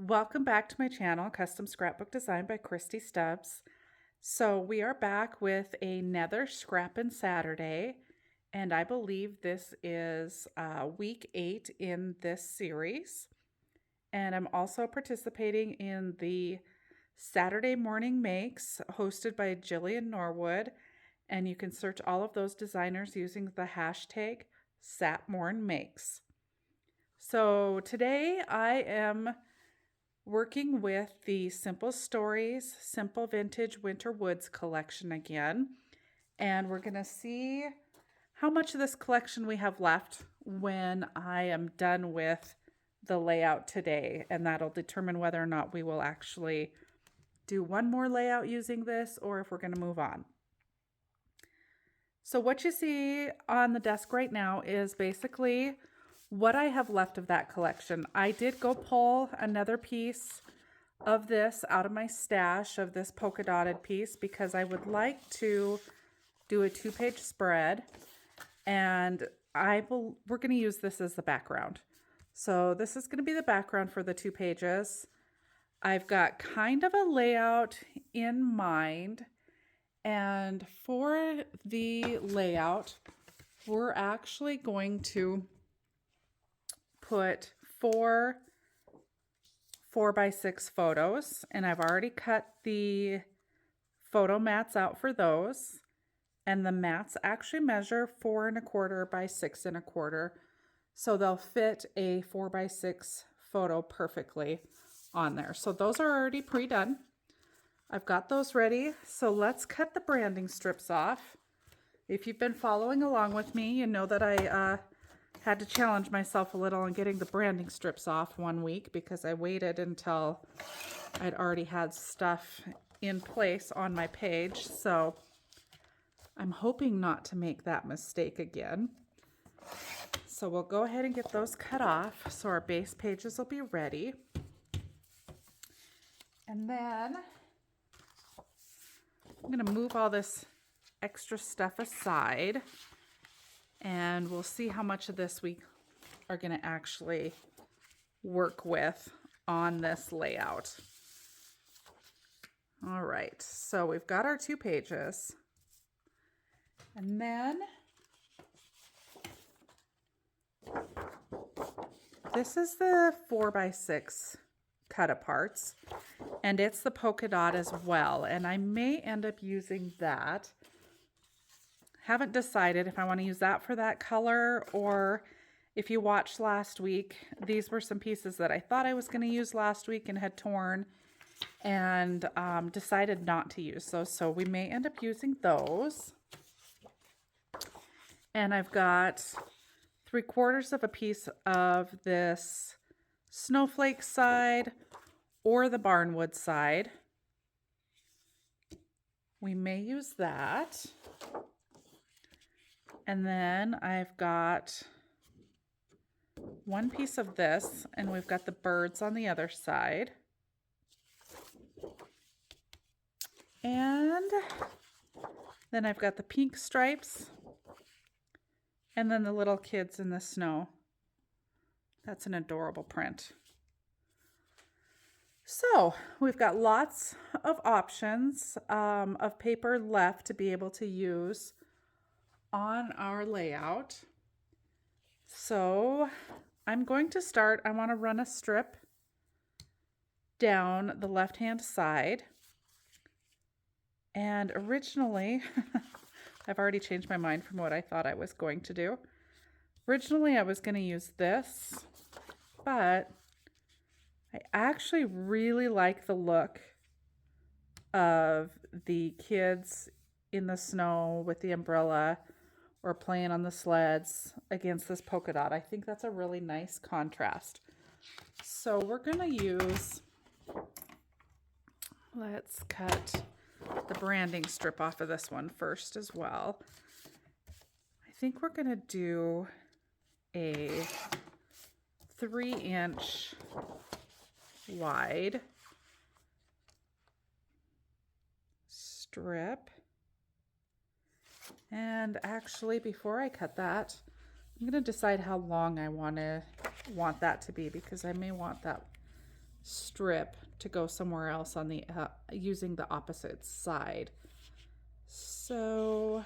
Welcome back to my channel, Custom Scrapbook Design by Christy Stubbs. So we are back with another Scrappin Saturday, and I believe this is week 8 in this series. And I'm also participating in the Saturday Morning Makes hosted by Jillian Norwood, and you can search all of those designers using the hashtag satmornmakes. So today I am working with the Simple Stories, Simple Vintage Winter Woods collection again. And we're gonna see how much of this collection we have left when I am done with the layout today. And that'll determine whether or not we will actually do one more layout using this or if we're gonna move on. So what you see on the desk right now is basically what I have left of that collection. I did go pull another piece of this out of my stash of this polka dotted piece because I would like to do a 2-page spread, and we're going to use this as the background. So this is going to be the background for the 2 pages. I've got kind of a layout in mind, and for the layout, we're actually going to put 4 4x6 photos, and I've already cut the photo mats out for those, and the mats actually measure 4 1/4 by 6 1/4, so they'll fit a 4x6 photo perfectly on there. So those are already pre-done. I've got those ready, so let's cut the branding strips off. If you've been following along with me, you know that I had to challenge myself a little on getting the branding strips off one week because I waited until I'd already had stuff in place on my page. So I'm hoping not to make that mistake again. So we'll go ahead and get those cut off so our base pages will be ready. And then I'm going to move all this extra stuff aside, and we'll see how much of this we are going to actually work with on this layout. All right, so we've got our 2 pages. And then this is the 4x6 cut aparts, and it's the polka dot as well. And I may end up using that. Haven't decided if I want to use that for that color, or if you watched last week, these were some pieces that I thought I was going to use last week and had torn and decided not to use those. So we may end up using those. And I've got 3/4 of a piece of this snowflake side or the barnwood side. We may use that. And then I've got 1 piece of this, and we've got the birds on the other side. And then I've got the pink stripes, and then the little kids in the snow. That's an adorable print. So we've got lots of options of paper left to be able to use on our layout. So I'm going to start, I want to run a strip down the left-hand side. And originally, I've already changed my mind from what I thought I was going to do. Originally, I was going to use this, but I actually really like the look of the kids in the snow with the umbrella or playing on the sleds against this polka dot. I think that's a really nice contrast. So we're going to use, let's cut the branding strip off of this one first as well. I think we're going to do a 3-inch wide strip. And actually, before I cut that, I'm going to decide how long I want that to be, because I may want that strip to go somewhere else on the using the opposite side. So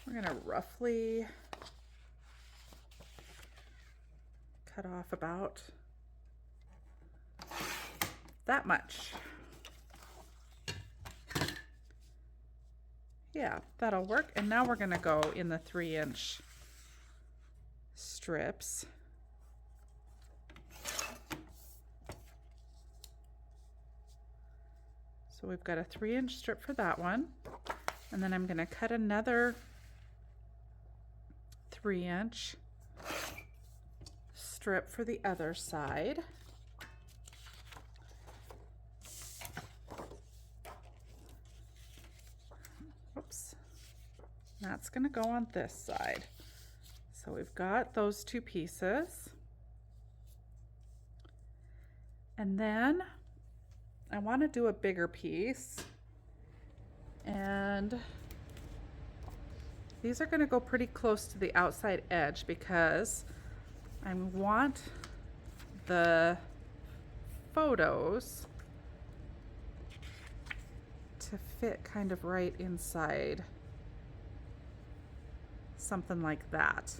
we're going to roughly cut off about that much. Yeah, that'll work. And now we're going to go in the 3-inch strips. So we've got a 3-inch strip for that one. And then I'm going to cut another 3-inch strip for the other side. Oops. That's going to go on this side. So we've got those 2 pieces. And then I want to do a bigger piece. And these are going to go pretty close to the outside edge because I want the photos to fit kind of right inside, something like that.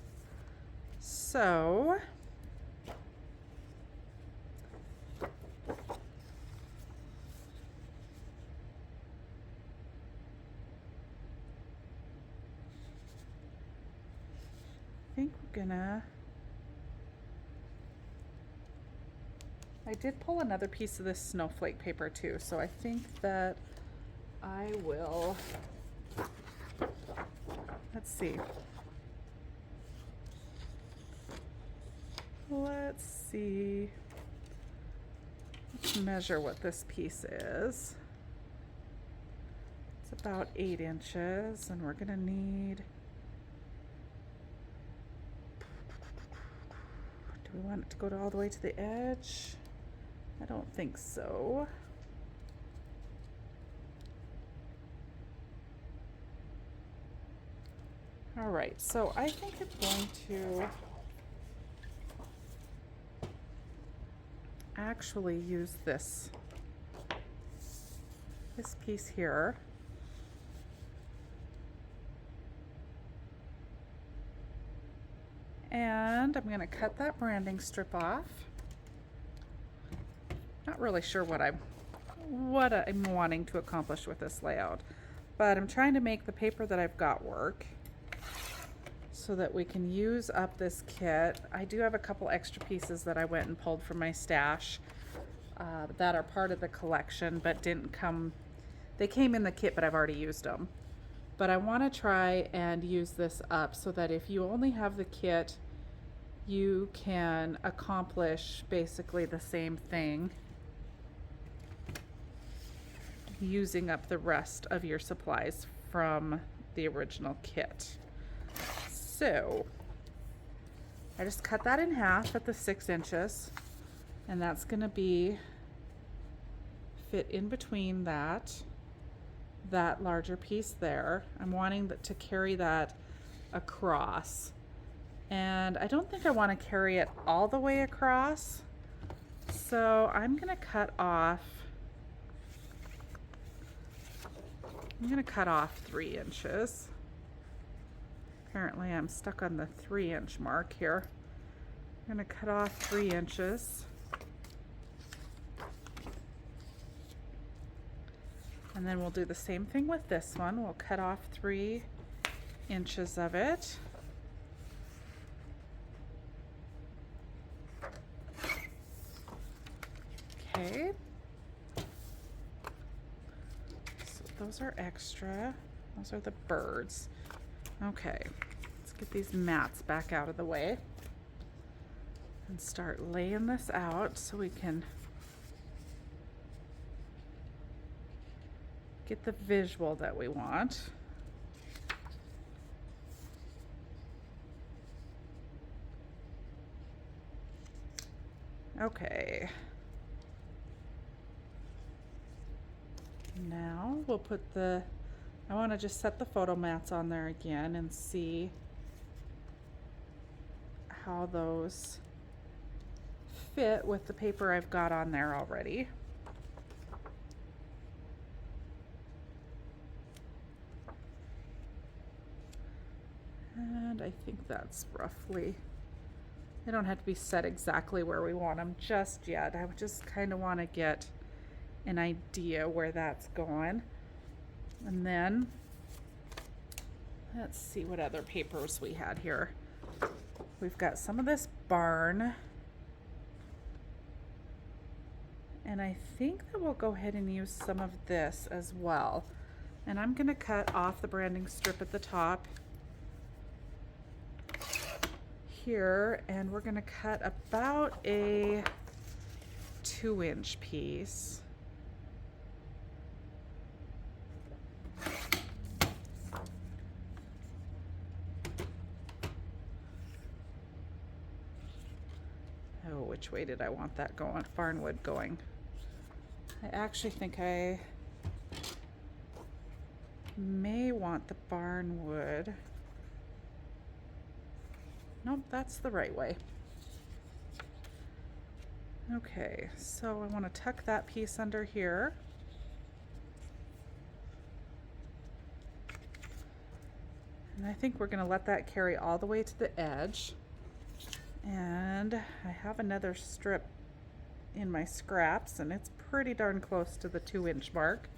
So I think we're gonna, I did pull another piece of this snowflake paper too, so I think that I will, let's see. Let's measure what this piece is. It's about 8 inches, and we're gonna need, do we want it to go all the way to the edge? I don't think so. All right, so I think I'm going to actually use this piece here. And I'm going to cut that branding strip off. Not really sure what I'm wanting to accomplish with this layout, but I'm trying to make the paper that I've got work so that we can use up this kit. I do have a couple extra pieces that I went and pulled from my stash that are part of the collection but didn't come, they came in the kit but I've already used them. But I want to try and use this up so that if you only have the kit, you can accomplish basically the same thing using up the rest of your supplies from the original kit. So I just cut that in half at the 6 inches, and that's going to be fit in between that larger piece there. I'm wanting to carry that across, and I don't think I want to carry it all the way across, so I'm going to cut off 3 inches. Apparently I'm stuck on the 3-inch mark here. I'm going to cut off 3 inches. And then we'll do the same thing with this one. We'll cut off 3 inches of it. Okay. So those are extra. Those are the birds. Okay, let's get these mats back out of the way and start laying this out so we can get the visual that we want. Okay. Now we'll put I want to just set the photo mats on there again and see how those fit with the paper I've got on there already. And I think that's roughly, they don't have to be set exactly where we want them just yet. I just kind of want to get an idea where that's going. And then let's see what other papers we had here. We've got some of this barn. And I think that we'll go ahead and use some of this as well. And I'm going to cut off the branding strip at the top here, and we're going to cut about a 2-inch piece. Oh, which way did I want that going? Barnwood going. I actually think I may want the barnwood. Nope, that's the right way. Okay, so I want to tuck that piece under here. And I think we're going to let that carry all the way to the edge. And I have another strip in my scraps, and it's pretty darn close to the 2-inch mark.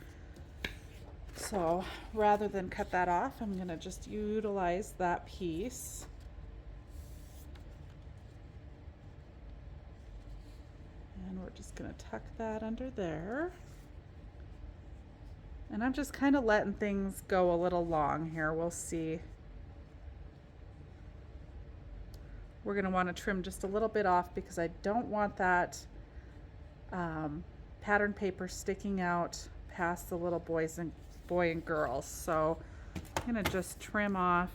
So rather than cut that off, I'm going to just utilize that piece. And we're just going to tuck that under there. And I'm just kind of letting things go a little long here. We'll see. We're going to want to trim just a little bit off because I don't want that pattern paper sticking out past the little boy and girl. So I'm going to just trim off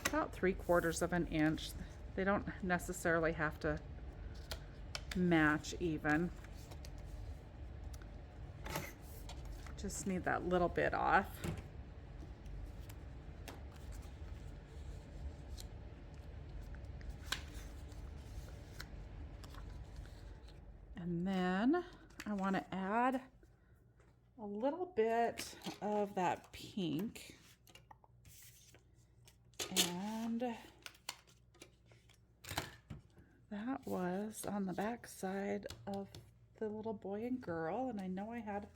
about 3/4 of an inch. They don't necessarily have to match even. Just need that little bit off. And then I want to add a little bit of that pink. And that was on the back side of the little boy and girl, and I know I had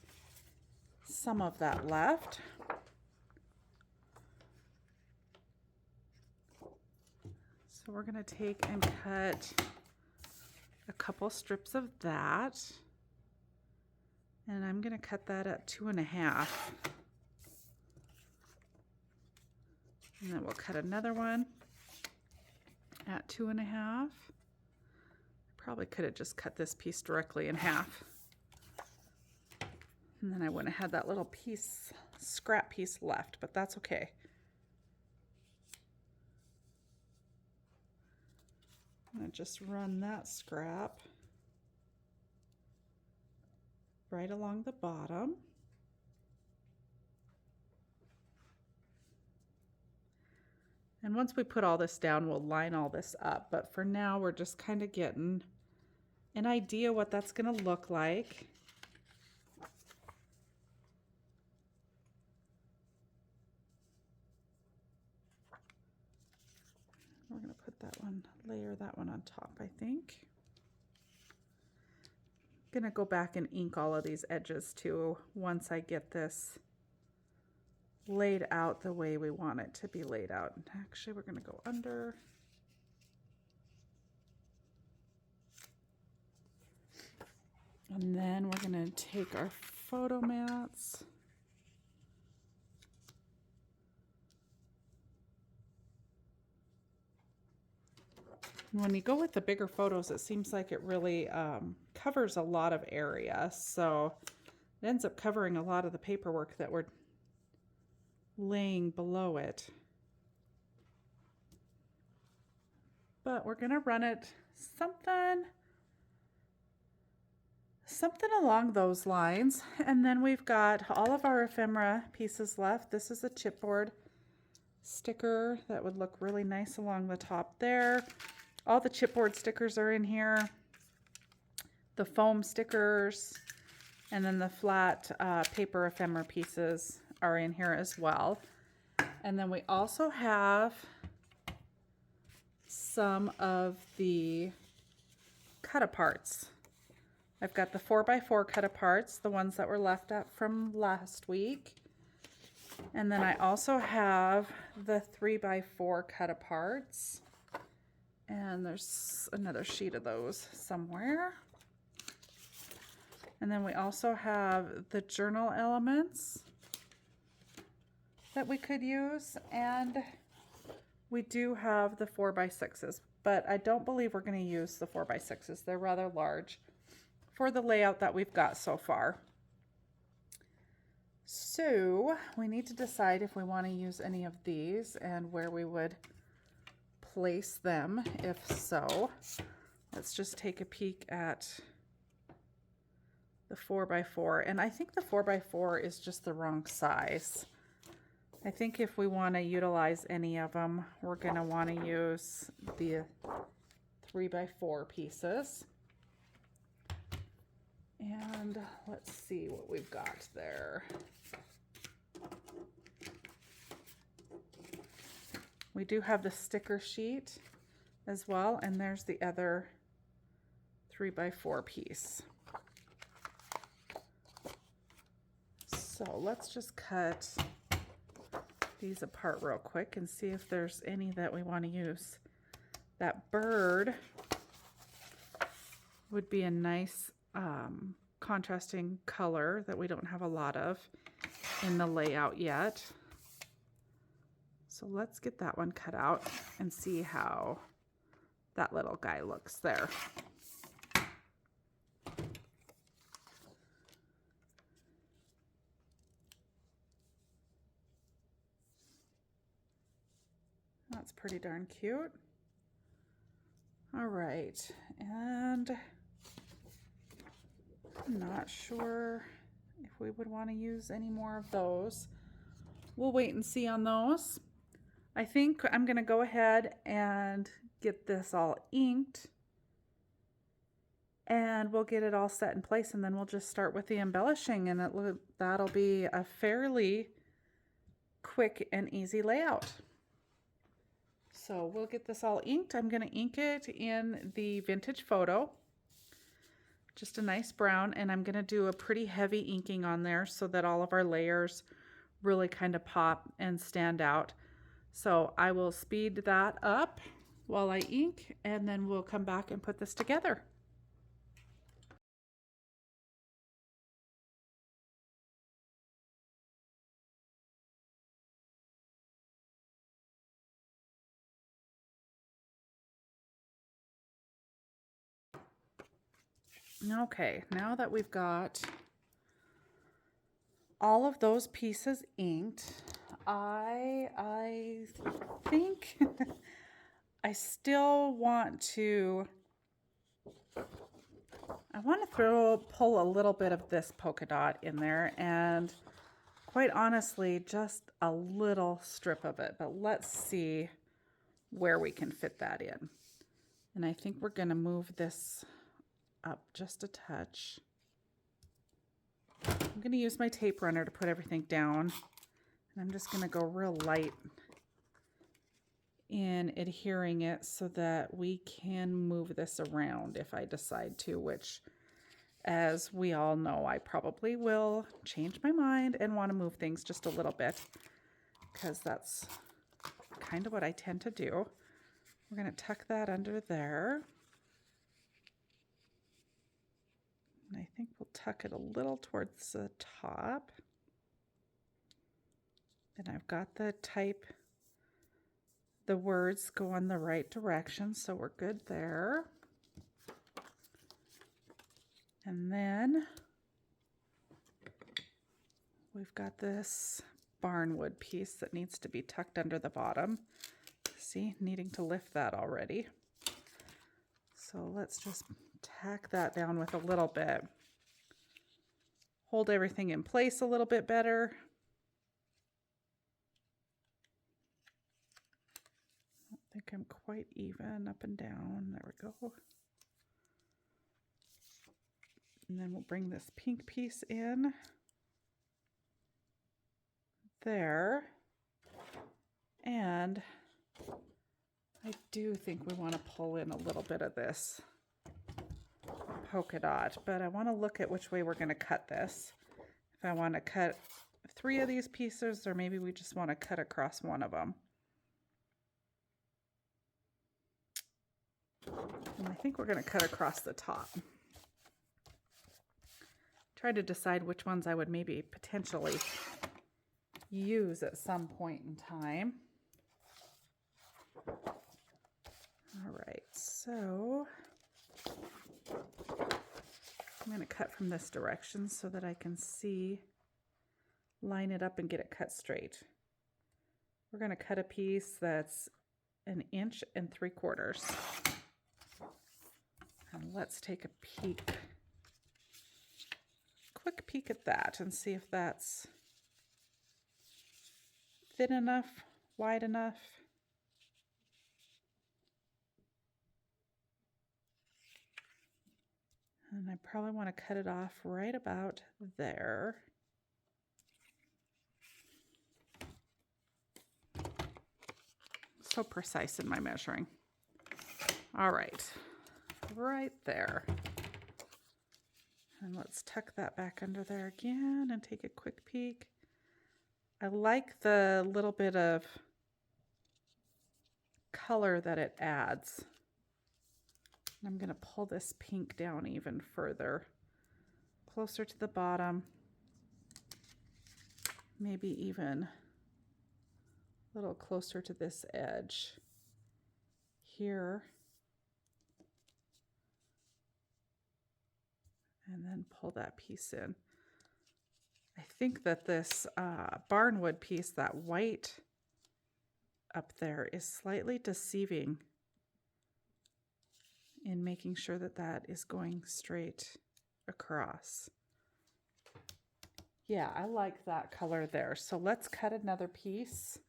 some of that left. So we're going to take and cut a couple strips of that, and I'm going to cut that at 2.5. And then we'll cut another one at 2.5. Probably could have just cut this piece directly in half. And then I wouldn't have had that little piece, scrap piece left, but that's okay. I'm going to just run that scrap right along the bottom. And once we put all this down, we'll line all this up. But for now, we're just kind of getting an idea what that's going to look like. We're going to put that one, layer that one on top, I think. I'm going to go back and ink all of these edges too once I get this laid out the way we want it to be laid out. Actually, we're going to go under. And then we're going to take our photo mats. When you go with the bigger photos, it seems like it really covers a lot of area. So it ends up covering a lot of the paperwork that we're laying below it. But we're going to run it something along those lines. And then we've got all of our ephemera pieces left. This is a chipboard sticker that would look really nice along the top there. All the chipboard stickers are in here. The foam stickers, and then the flat paper ephemera pieces are in here as well. And then we also have some of the cut-aparts. I've got the 4x4 cut-aparts, the ones that were left up from last week. And then I also have the 3x4 cut-aparts. And there's another sheet of those somewhere. And then we also have the journal elements that we could use. And we do have the 4x6s, but I don't believe we're going to use the 4x6s. They're rather large for the layout that we've got so far. So we need to decide if we want to use any of these and where we would place them. If so, let's just take a peek at the 4x4. And I think the 4x4 is just the wrong size. I think if we want to utilize any of them, we're going to want to use the 3x4 pieces. And let's see what we've got there. We do have the sticker sheet as well, and there's the other 3x4 piece. So let's just cut these apart real quick and see if there's any that we want to use. That bird would be a nice contrasting color that we don't have a lot of in the layout yet. So let's get that one cut out and see how that little guy looks there. That's pretty darn cute. All right, and I'm not sure if we would want to use any more of those. We'll wait and see on those. I think I'm going to go ahead and get this all inked, and we'll get it all set in place, and then we'll just start with the embellishing, and that'll be a fairly quick and easy layout. So we'll get this all inked. I'm going to ink it in the Vintage Photo, just a nice brown, and I'm going to do a pretty heavy inking on there so that all of our layers really kind of pop and stand out. So I will speed that up while I ink, and then we'll come back and put this together. Okay, now that we've got all of those pieces inked, I think I still want to, pull a little bit of this polka dot in there, and quite honestly, just a little strip of it, but let's see where we can fit that in. And I think we're going to move this up just a touch. I'm going to use my tape runner to put everything down, and I'm just going to go real light in adhering it so that we can move this around if I decide to, which, as we all know, I probably will change my mind and want to move things just a little bit, because that's kind of what I tend to do. We're going to tuck that under there. And I think we'll tuck it a little towards the top. And I've got the words go in the right direction, so we're good there. And then we've got this barnwood piece that needs to be tucked under the bottom. See, needing to lift that already. So let's just tack that down with a little bit. Hold everything in place a little bit better. think I'm quite even up and down. There we go. And then we'll bring this pink piece in there. And I do think we want to pull in a little bit of this polka dot, but I want to look at which way we're going to cut this. If I want to cut 3 of these pieces, or maybe we just want to cut across one of them. And I think we're going to cut across the top. Try to decide which ones I would maybe potentially use at some point in time. All right, so I'm going to cut from this direction so that I can see, line it up and get it cut straight. We're going to cut a piece that's 1 3/4 inches. And let's take a peek, quick peek at that and see if that's thin enough, wide enough. And I probably want to cut it off right about there. So precise in my measuring. All right, right there. And let's tuck that back under there again and take a quick peek. I like the little bit of color that it adds. I'm going to pull this pink down even further, closer to the bottom, maybe even a little closer to this edge here. And then pull that piece in. I think that this barnwood piece, that white up there, is slightly deceiving in making sure that that is going straight across. Yeah, I like that color there. So let's cut another piece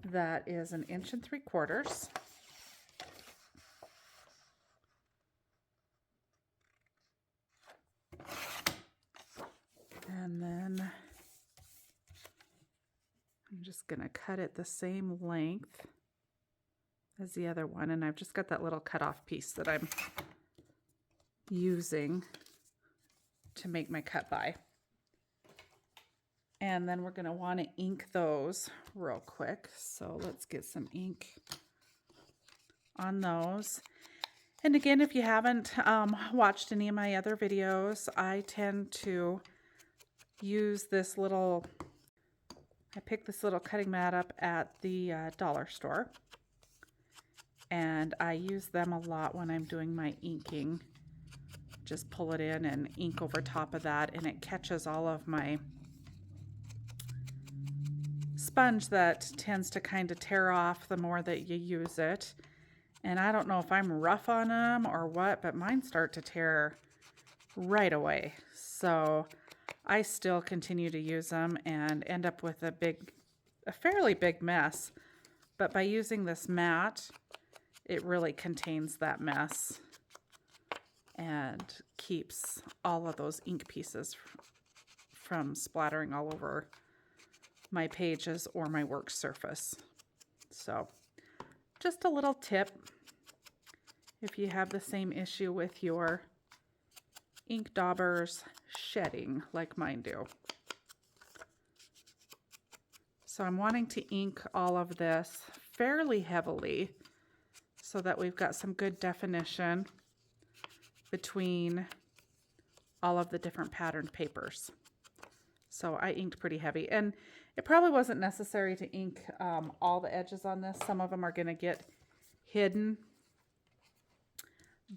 that is 1 3/4 inches. And then I'm just going to cut it the same length as the other one. And I've just got that little cutoff piece that I'm using to make my cut by. And then we're going to want to ink those real quick. So let's get some ink on those. And again, if you haven't watched any of my other videos, I tend to use this little, I picked this little cutting mat up at the dollar store. And I use them a lot when I'm doing my inking. Just pull it in and ink over top of that, and it catches all of my sponge that tends to kind of tear off the more that you use it. And I don't know if I'm rough on them or what, but mine start to tear right away. So I still continue to use them and end up with a fairly big mess. But by using this mat, it really contains that mess and keeps all of those ink pieces from splattering all over my pages or my work surface. So just a little tip if you have the same issue with your ink daubers shedding like mine do. So I'm wanting to ink all of this fairly heavily so that we've got some good definition between all of the different patterned papers. So I inked pretty heavy, and it probably wasn't necessary to ink all the edges on this. Some of them are going to get hidden,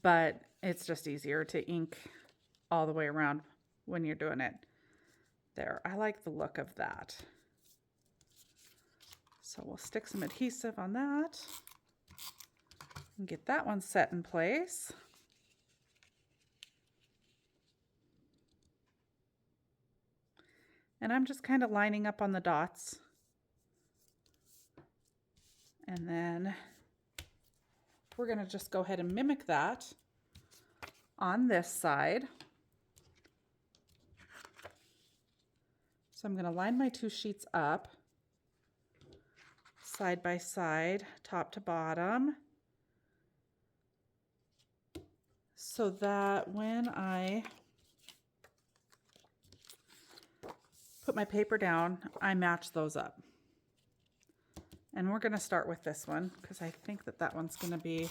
but it's just easier to ink all the way around when you're doing it. There, I like the look of that. So we'll stick some adhesive on that and get that one set in place. And I'm just kind of lining up on the dots And then we're going to just go ahead and mimic that on this side. So I'm going to line my 2 sheets up side by side, top to bottom, so that when I put my paper down, I match those up. And we're going to start with this one because I think that that one's going to be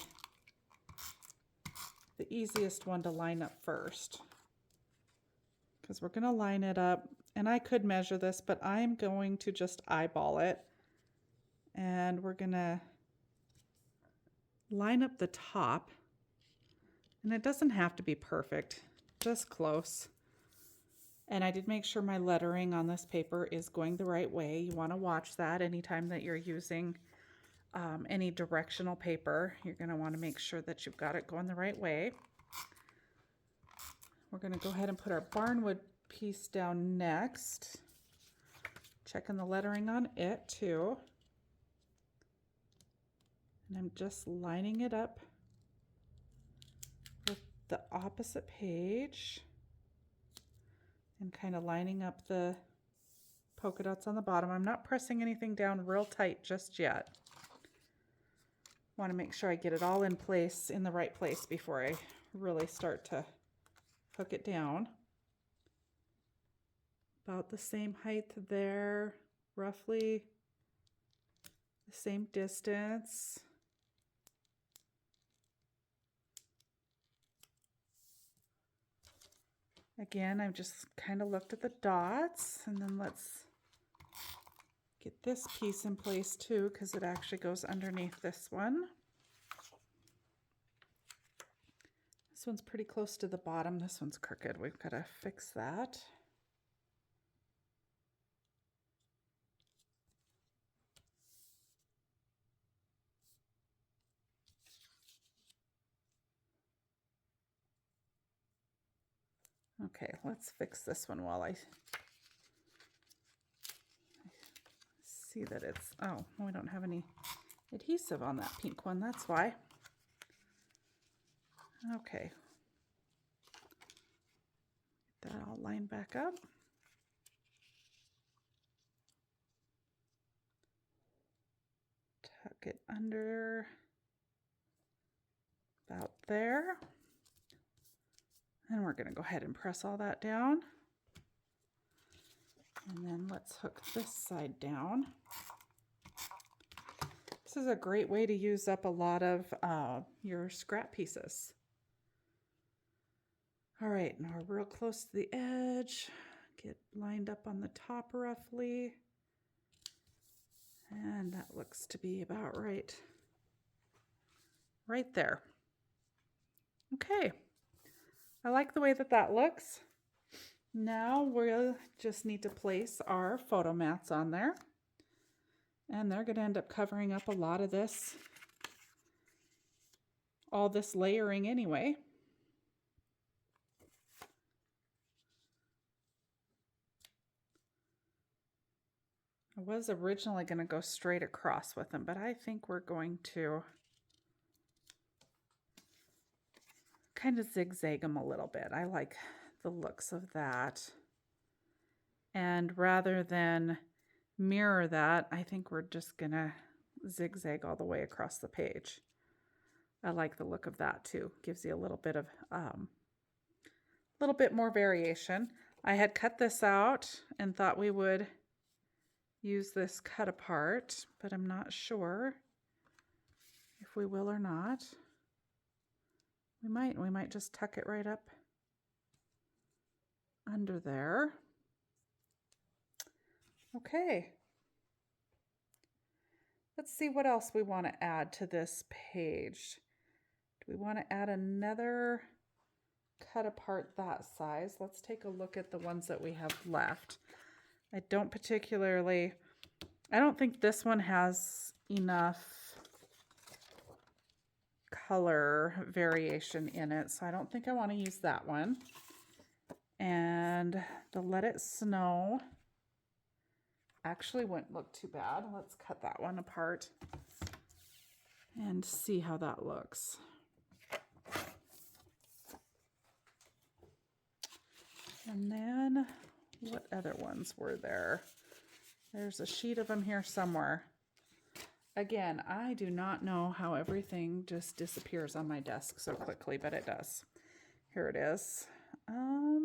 the easiest one to line up first. Because we're going to line it up, and I could measure this, but I'm going to just eyeball it. And we're going to line up the top. And it doesn't have to be perfect, just close. And I did make sure my lettering on this paper is going the right way. You want to watch that anytime that you're using any directional paper. You're going to want to make sure that you've got it going the right way. We're going to go ahead and put our barnwood piece down next. Checking the lettering on it too. And I'm just lining it up with the opposite page and kind of lining up the polka dots on the bottom. I'm not pressing anything down real tight just yet. Want to make sure I get it all in place, in the right place, before I really start to hook it down. About the same height there, roughly the same distance. Again, I've just kind of looked at the dots, and then let's get this piece in place too, because it actually goes underneath this one. This one's pretty close to the bottom. This one's crooked. We've got to fix that. Okay, let's fix this one while I see that it's, oh, we don't have any adhesive on that pink one, that's why. Okay. Get that all lined back up. Tuck it under about there. And we're going to go ahead and press all that down. And then let's hook this side down. This is a great way to use up a lot of your scrap pieces. All right, now we're real close to the edge. Get lined up on the top roughly. And that looks to be about right. Right there. Okay. I like the way that that looks. Now we'll just need to place our photo mats on there. And they're going to end up covering up a lot of this, all this layering anyway. I was originally going to go straight across with them, but I think we're going to kind of zigzag them a little bit. I like the looks of that. And rather than mirror that, I think we're just gonna zigzag all the way across the page. I like the look of that too. Gives you a little bit more variation. I had cut this out and thought we would use this cut apart, but I'm not sure if we will or not. We might just tuck it right up under there. Okay. Let's see what else we want to add to this page. Do we want to add another cut apart that size? Let's take a look at the ones that we have left. I don't think this one has enough color variation in it, so I don't think I want to use that one. And the Let It Snow actually wouldn't look too bad. Let's cut that one apart and see how that looks. And then what other ones were there? There's a sheet of them here somewhere. Again, I do not know how everything just disappears on my desk so quickly, but it does. Here it is. I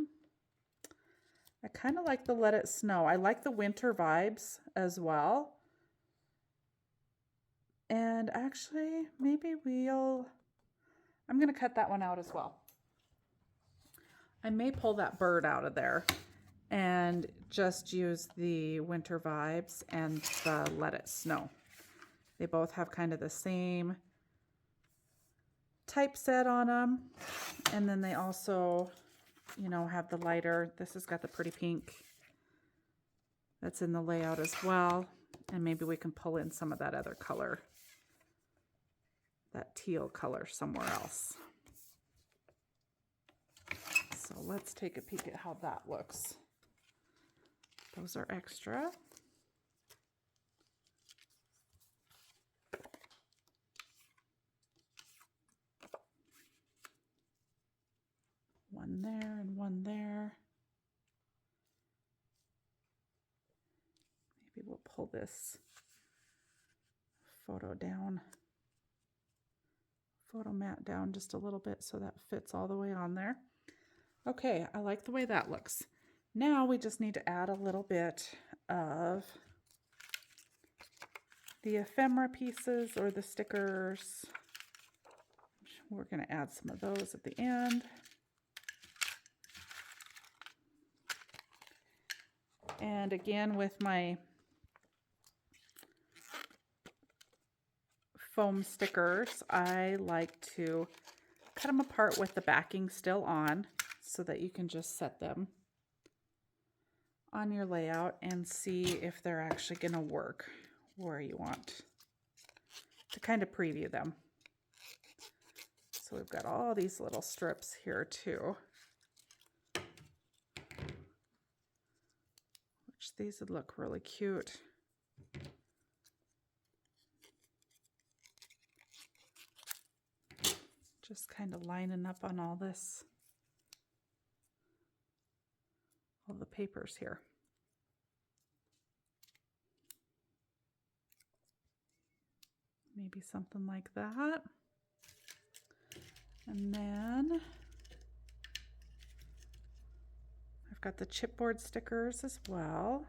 kind of like the Let It Snow. I like the winter vibes as well. And actually, maybe I'm going to cut that one out as well. I may pull that bird out of there and just use the winter vibes and the Let It Snow. They both have kind of the same typeset on them. And then they also, you know, have the lighter. This has got the pretty pink that's in the layout as well. And maybe we can pull in some of that other color, that teal color somewhere else. So let's take a peek at how that looks. Those are extra. One there and one there. Maybe we'll pull this photo mat down just a little bit so that fits all the way on there. Okay, I like the way that looks. Now we just need to add a little bit of the ephemera pieces or the stickers. We're going to add some of those at the end. And again, with my foam stickers, I like to cut them apart with the backing still on so that you can just set them on your layout and see if they're actually going to work where you want to kind of preview them. So we've got all these little strips here too, which these would look really cute. Just kind of lining up on all the papers here. Maybe something like that. And then I've got the chipboard stickers as well.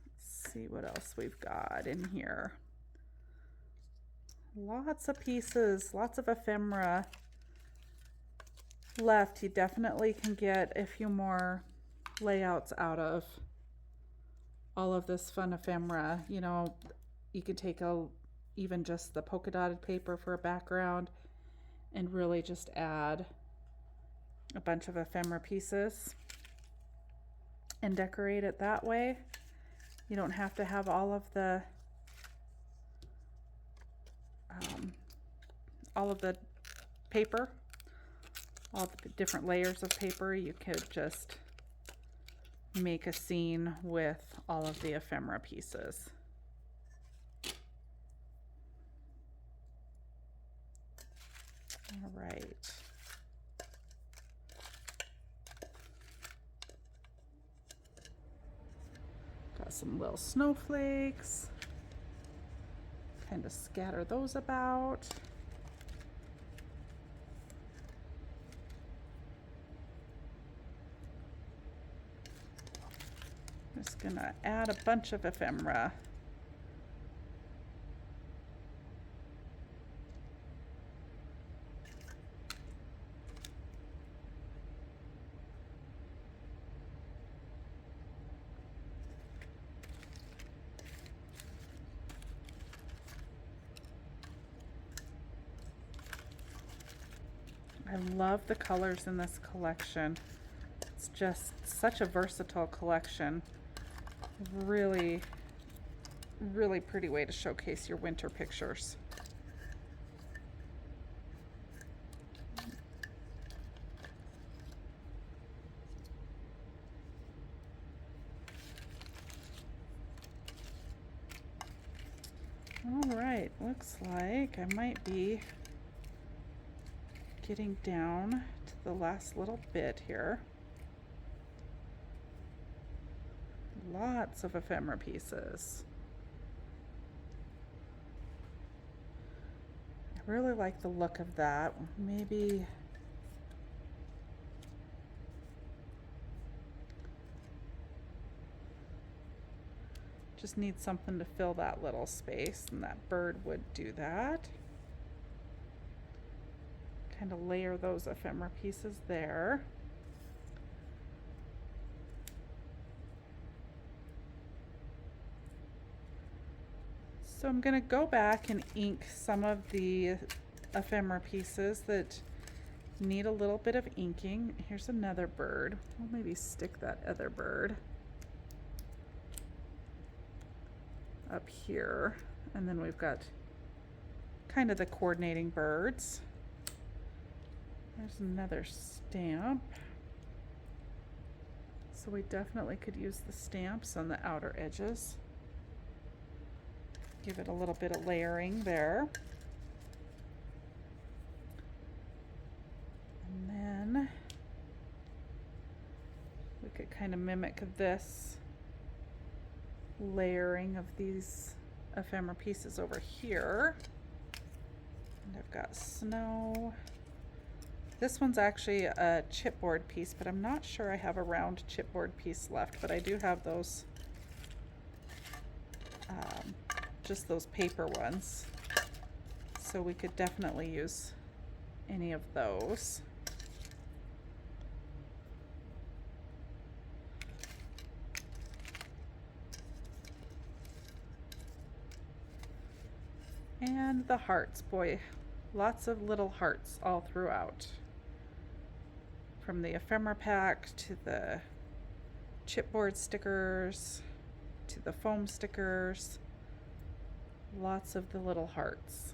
Let's see what else we've got in here. Lots of pieces, lots of ephemera left. You definitely can get a few more layouts out of all of this fun ephemera. You know, you could take even just the polka dotted paper for a background and really just add a bunch of ephemera pieces and decorate it that way. You don't have to have all of the paper, all the different layers of paper. You could just make a scene with all of the ephemera pieces. All right. Got some little snowflakes. Kind of scatter those about. Just gonna add a bunch of ephemera. I love the colors in this collection. It's just such a versatile collection. Really, really pretty way to showcase your winter pictures. All right, looks like I might be getting down to the last little bit here. Lots of ephemera pieces. I really like the look of that. Maybe just need something to fill that little space, and that bird would do that. Kind of layer those ephemera pieces there. So I'm going to go back and ink some of the ephemera pieces that need a little bit of inking. Here's another bird. We'll maybe stick that other bird up here, and then we've got kind of the coordinating birds. There's another stamp. So we definitely could use the stamps on the outer edges. Give it a little bit of layering there. And then we could kind of mimic this layering of these ephemera pieces over here. And I've got snow. This one's actually a chipboard piece, but I'm not sure I have a round chipboard piece left, but I do have those, just those paper ones. So we could definitely use any of those. And the hearts, boy, lots of little hearts all throughout. From the ephemera pack to the chipboard stickers to the foam stickers, lots of the little hearts.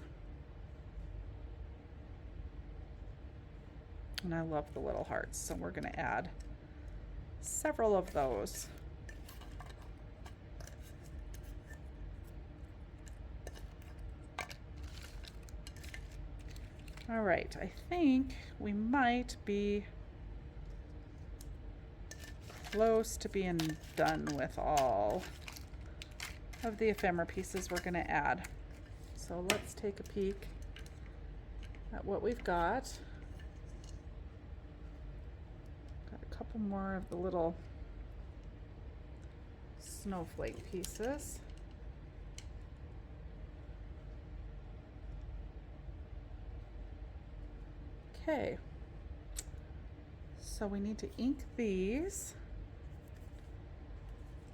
And I love the little hearts, so we're going to add several of those. All right, I think we might be close to being done with all of the ephemera pieces we're going to add. So let's take a peek at what we've got. Got a couple more of the little snowflake pieces. Okay, so we need to ink these.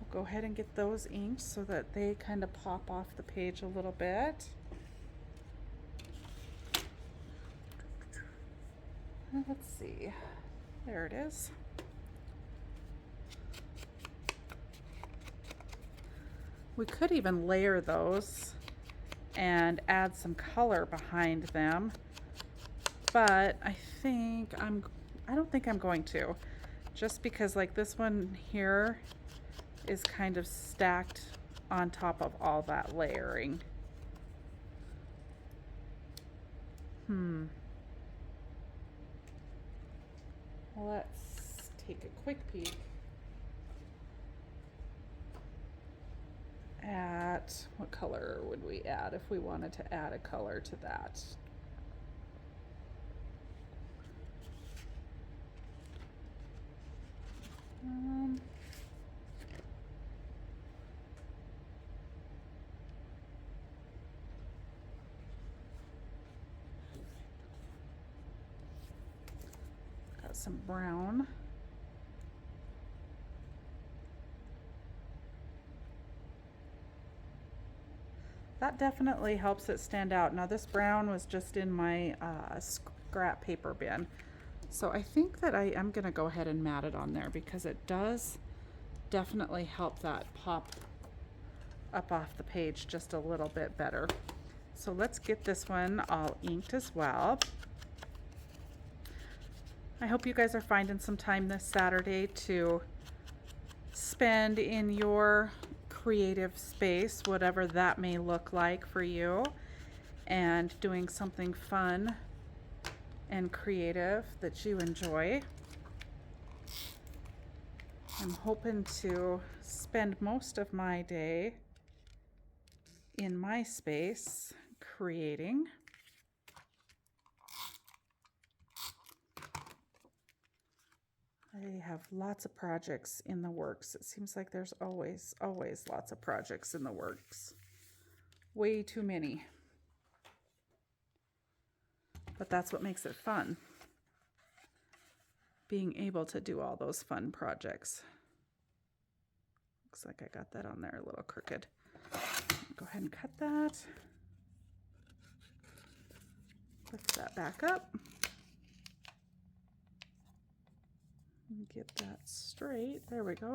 We'll go ahead and get those inked so that they kind of pop off the page a little bit. Let's see, there it is. We could even layer those and add some color behind them, but I don't think I'm going to, just because like this one here is kind of stacked on top of all that layering. Let's take a quick peek at what color would we add if we wanted to add a color to that. Got some brown. That definitely helps it stand out. Now this brown was just in my scrap paper bin. So I think that I am gonna go ahead and mat it on there because it does definitely help that pop up off the page just a little bit better. So let's get this one all inked as well. I hope you guys are finding some time this Saturday to spend in your creative space, whatever that may look like for you, and doing something fun and creative that you enjoy. I'm hoping to spend most of my day in my space creating. I have lots of projects in the works. It seems like there's always lots of projects in the works. Way too many. But that's what makes it fun. Being able to do all those fun projects. Looks like I got that on there a little crooked. Go ahead and cut that. Lift that back up. Get that straight. There we go.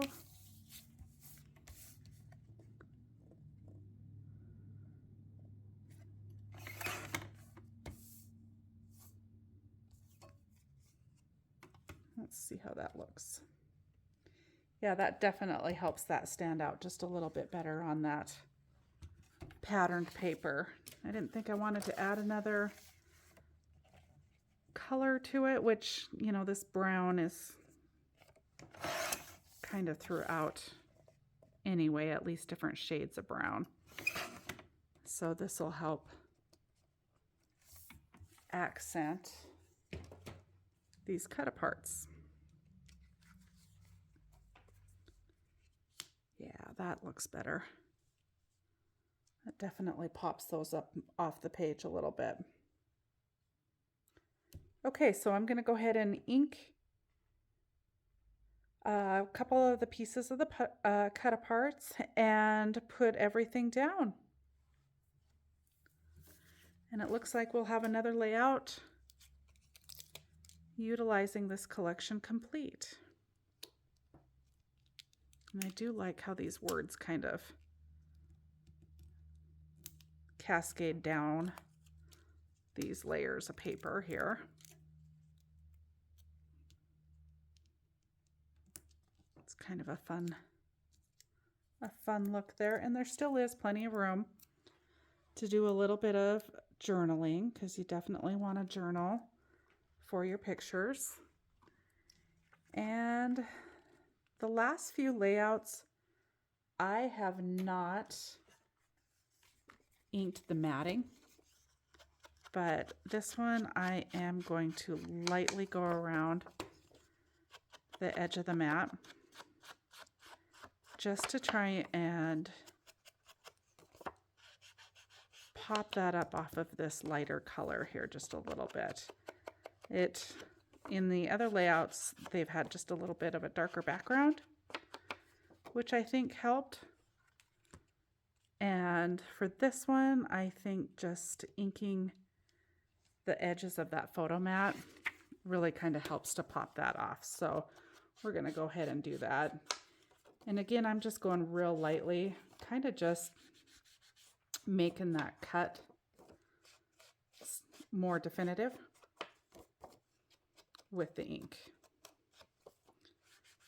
Let's see how that looks. Yeah, that definitely helps that stand out just a little bit better on that patterned paper. I didn't think I wanted to add another color to it, which, you know, this brown is kind of throughout anyway, at least different shades of brown. So this will help accent these cut aparts. Yeah, that looks better. That definitely pops those up off the page a little bit. Okay, so I'm going to go ahead and ink a couple of the pieces of the cut aparts and put everything down. And it looks like we'll have another layout utilizing this collection complete. And I do like how these words kind of cascade down these layers of paper here. It's kind of a fun look there, and there still is plenty of room to do a little bit of journaling, because you definitely want to journal for your pictures. And the last few layouts, I have not inked the matting, but this one I am going to lightly go around the edge of the mat just to try and pop that up off of this lighter color here just a little bit. In the other layouts, they've had just a little bit of a darker background, which I think helped. And for this one, I think just inking the edges of that photo mat really kind of helps to pop that off. So we're going to go ahead and do that. And again, I'm just going real lightly, kind of just making that cut more definitive with the ink,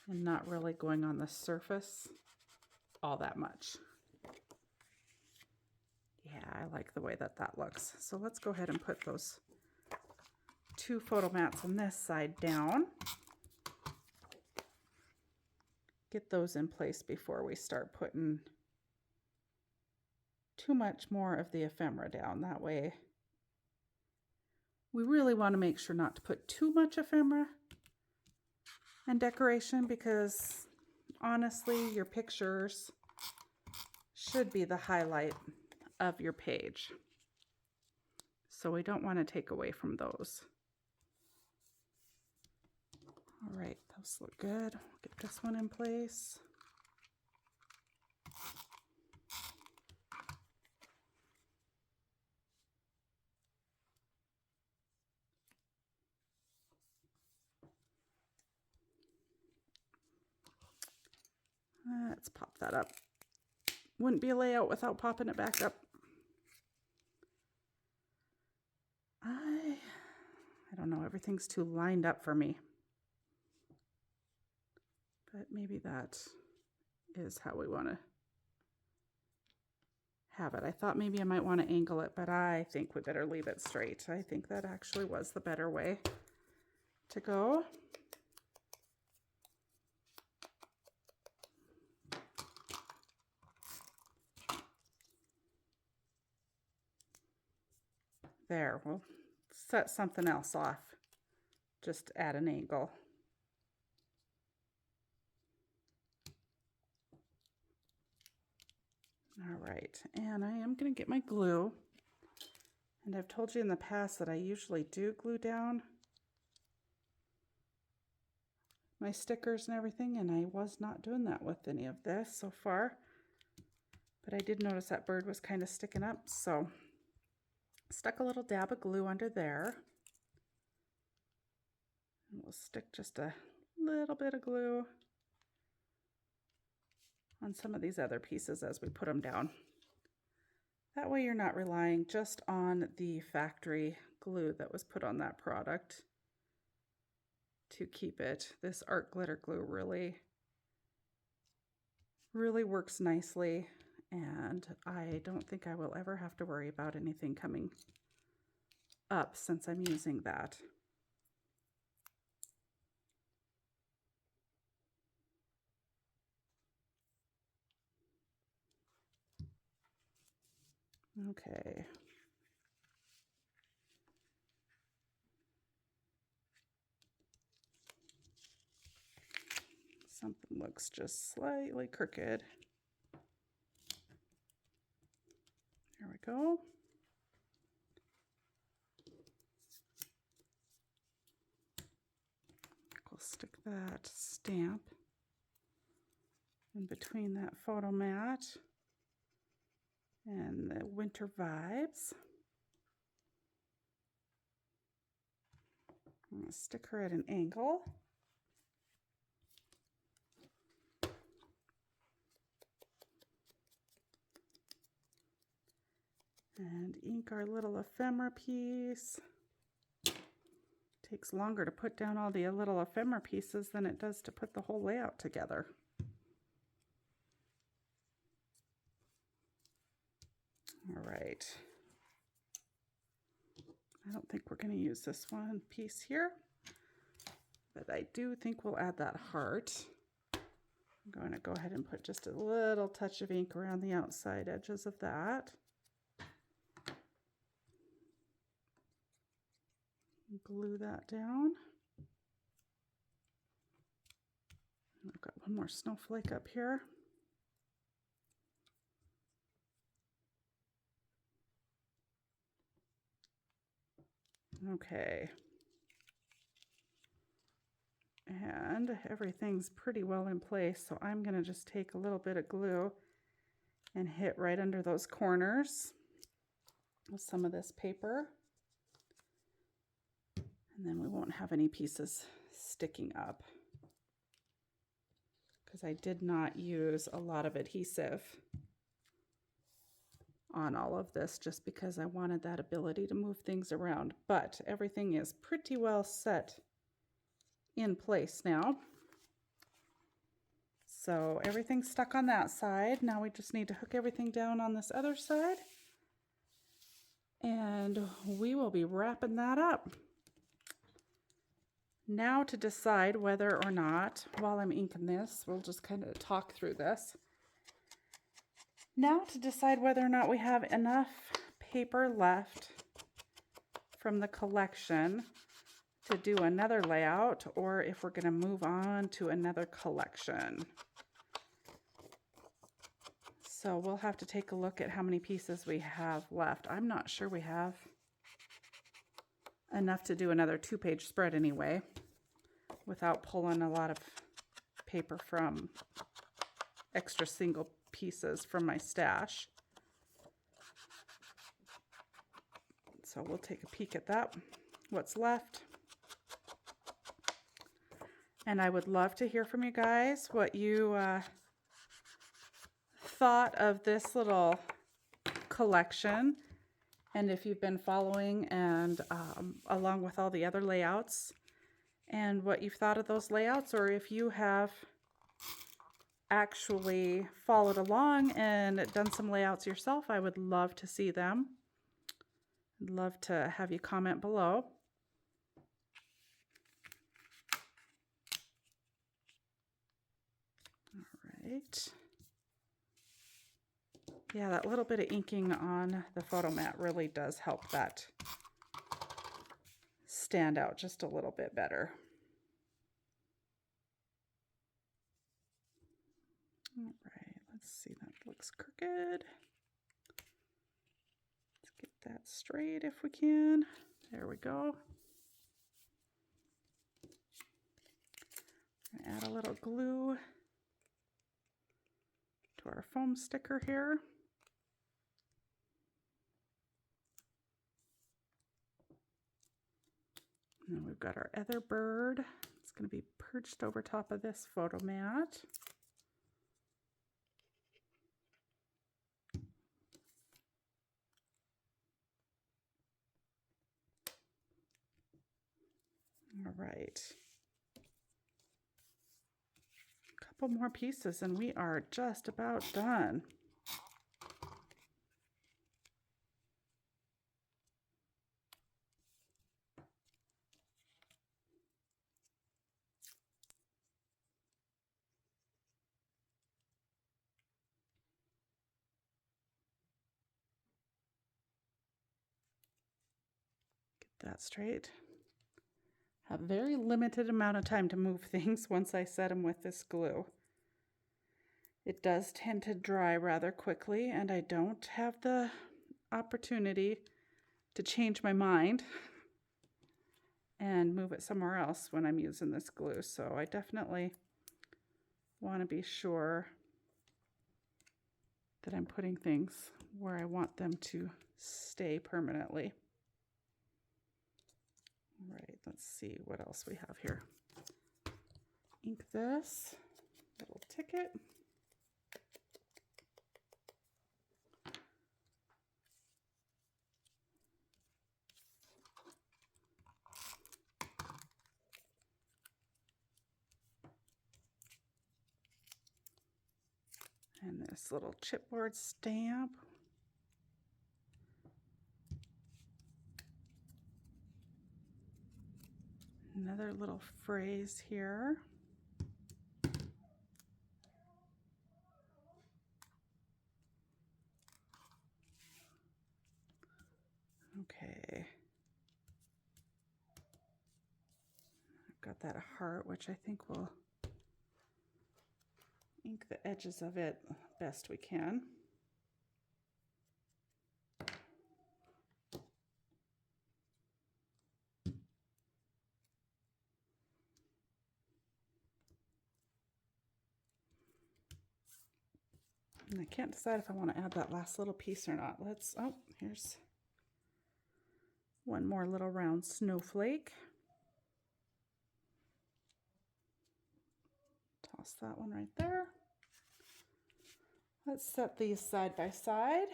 and not really going on the surface all that much. Yeah, I like the way that looks. So let's go ahead and put those two photo mats on this side down. Get those in place before we start putting too much more of the ephemera down. That way, we really want to make sure not to put too much ephemera and decoration, because honestly, your pictures should be the highlight of your page. So we don't want to take away from those. All right, those look good. Get this one in place. Let's pop that up. Wouldn't be a layout without popping it back up. I don't know, everything's too lined up for me. But maybe that is how we want to have it. I thought maybe I might want to angle it, but I think we better leave it straight. I think that actually was the better way to go. There, we'll set something else off just at an angle. All right, and I am going to get my glue. And I've told you in the past that I usually do glue down my stickers and everything, and I was not doing that with any of this so far. But I did notice that bird was kind of sticking up, so stuck a little dab of glue under there. And we'll stick just a little bit of glue on some of these other pieces as we put them down. That way you're not relying just on the factory glue that was put on that product to keep it. This art glitter glue really works nicely, and I don't think I will ever have to worry about anything coming up since I'm using that. Okay. Something looks just slightly crooked. There we go. We'll stick that stamp in between that photo mat and the winter vibes. I'm going to stick her at an angle. And ink our little ephemera piece. Takes longer to put down all the little ephemera pieces than it does to put the whole layout together. All right. I don't think we're going to use this one piece here, but I do think we'll add that heart. I'm going to go ahead and put just a little touch of ink around the outside edges of that. Glue that down. I've got one more snowflake up here. Okay. And everything's pretty well in place, so I'm going to just take a little bit of glue and hit right under those corners with some of this paper. And then we won't have any pieces sticking up, because I did not use a lot of adhesive on all of this just because I wanted that ability to move things around. But everything is pretty well set in place now. So everything's stuck on that side. Now we just need to hook everything down on this other side, and we will be wrapping that up. Now to decide whether or not, while I'm inking this, we'll just kind of talk through this. Now to decide whether or not we have enough paper left from the collection to do another layout, or if we're going to move on to another collection. So we'll have to take a look at how many pieces we have left. I'm not sure we have enough to do another 2-page spread anyway, without pulling a lot of paper from extra single pieces from my stash. So we'll take a peek at that, what's left. And I would love to hear from you guys what you thought of this little collection, and if you've been following and along with all the other layouts, and what you've thought of those layouts, or if you have actually followed along and done some layouts yourself, I would love to see them. I'd love to have you comment below. All right. Yeah, that little bit of inking on the photo mat really does help that stand out just a little bit better. All right, let's see, that looks crooked. Let's get that straight if we can. There we go. Add a little glue to our foam sticker here. And then we've got our other bird. It's going to be perched over top of this photo mat. All right. A couple more pieces and we are just about done. Get that straight. Have very limited amount of time to move things once I set them with this glue. It does tend to dry rather quickly and I don't have the opportunity to change my mind and move it somewhere else when I'm using this glue. So I definitely want to be sure that I'm putting things where I want them to stay permanently. All right, let's see what else we have here. Ink this little ticket. And this little chipboard stamp. Another little phrase here. Okay. I've got that heart, which I think will ink the edges of it best we can. And I can't decide if I want to add that last little piece or not. Let's, oh, here's one more little round snowflake. Toss that one right there. Let's set these side by side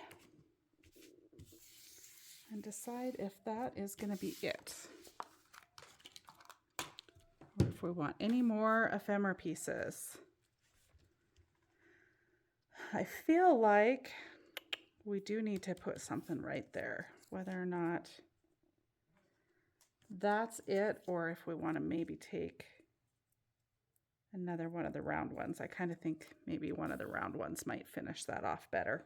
and decide if that is going to be it. Or if we want any more ephemera pieces. I feel like we do need to put something right there, whether or not that's it, or if we want to maybe take another one of the round ones. I kind of think maybe one of the round ones might finish that off better.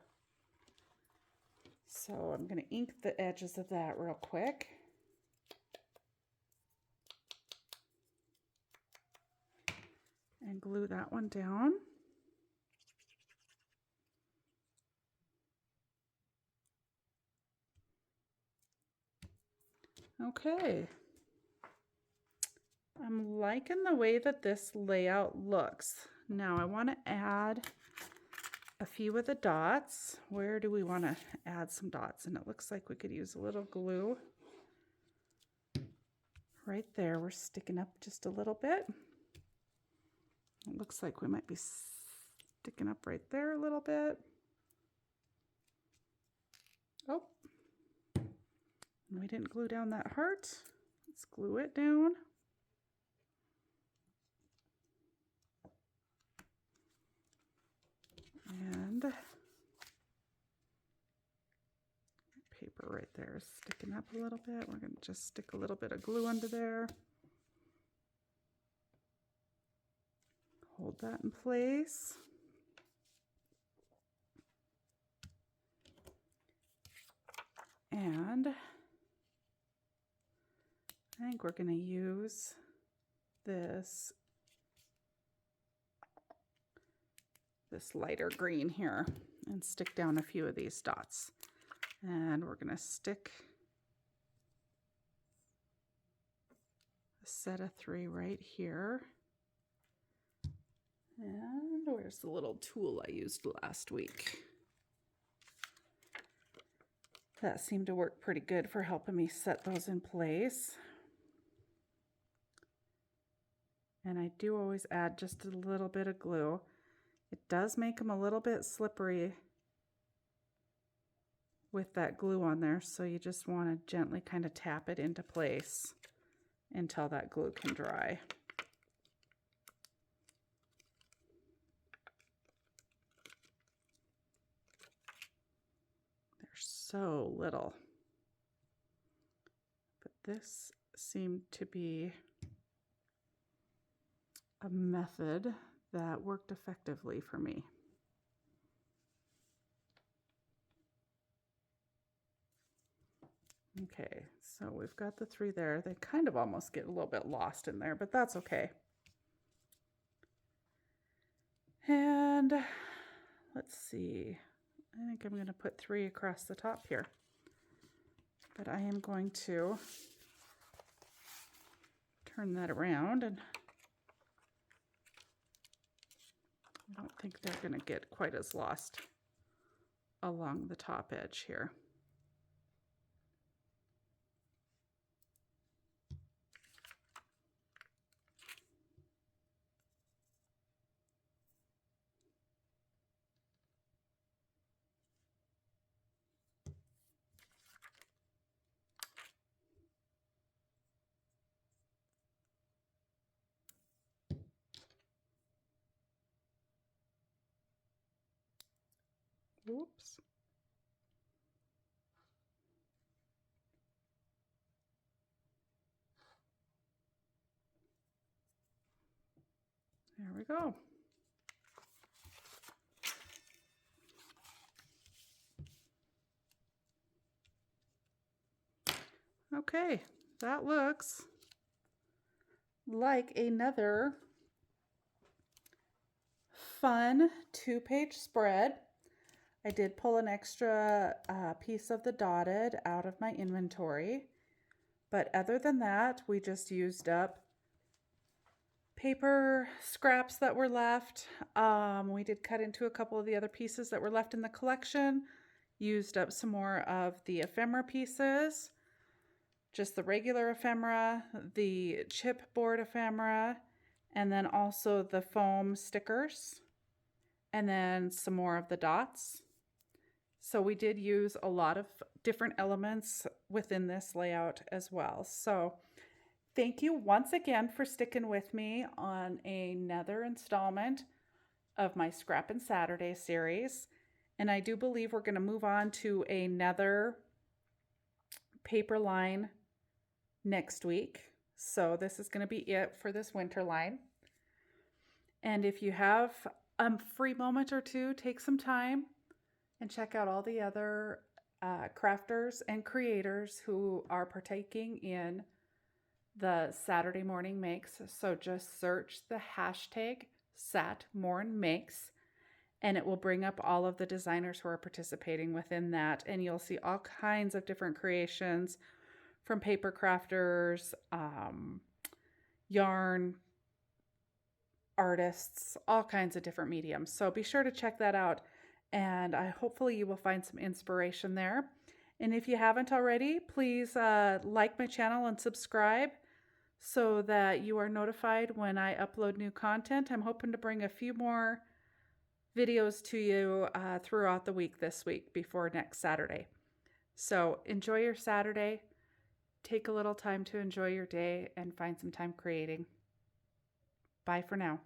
So I'm going to ink the edges of that real quick. And glue that one down. Okay. I'm liking the way that this layout looks. Now I want to add a few of the dots. Where do we want to add some dots? And it looks like we could use a little glue. Right there, we're sticking up just a little bit. It looks like we might be sticking up right there a little bit. Oh, we didn't glue down that heart. Let's glue it down. And paper right there is sticking up a little bit. We're going to just stick a little bit of glue under there. Hold that in place. And I think we're going to use this lighter green here and stick down a few of these dots. And we're going to stick a set of 3 right here. And where's the little tool I used last week? That seemed to work pretty good for helping me set those in place. And I do always add just a little bit of glue. It does make them a little bit slippery with that glue on there, so you just want to gently kind of tap it into place until that glue can dry. So little, but this seemed to be a method that worked effectively for me. Okay, so we've got the 3 there. They kind of almost get a little bit lost in there, but that's okay. And let's see. I think I'm going to put 3 across the top here. But I am going to turn that around, and I don't think they're going to get quite as lost along the top edge here. Oops. There we go. Okay, that looks like another fun 2-page spread. I did pull an extra piece of the dotted out of my inventory, but other than that, we just used up paper scraps that were left. We did cut into a couple of the other pieces that were left in the collection, used up some more of the ephemera pieces, just the regular ephemera, the chipboard ephemera, and then also the foam stickers, and then some more of the dots. So we did use a lot of different elements within this layout as well. So thank you once again for sticking with me on another installment of my Scrappin Saturday series. And I do believe we're going to move on to another paper line next week. So this is going to be it for this winter line. And if you have a free moment or two, take some time and check out all the other crafters and creators who are partaking in the Saturday morning makes. So just search the hashtag satmornmakes, and it will bring up all of the designers who are participating within that. And you'll see all kinds of different creations from paper crafters, yarn artists, all kinds of different mediums. So be sure to check that out. And hopefully you will find some inspiration there. And if you haven't already, please like my channel and subscribe so that you are notified when I upload new content. I'm hoping to bring a few more videos to you throughout the week this week before next Saturday. So enjoy your Saturday. Take a little time to enjoy your day and find some time creating. Bye for now.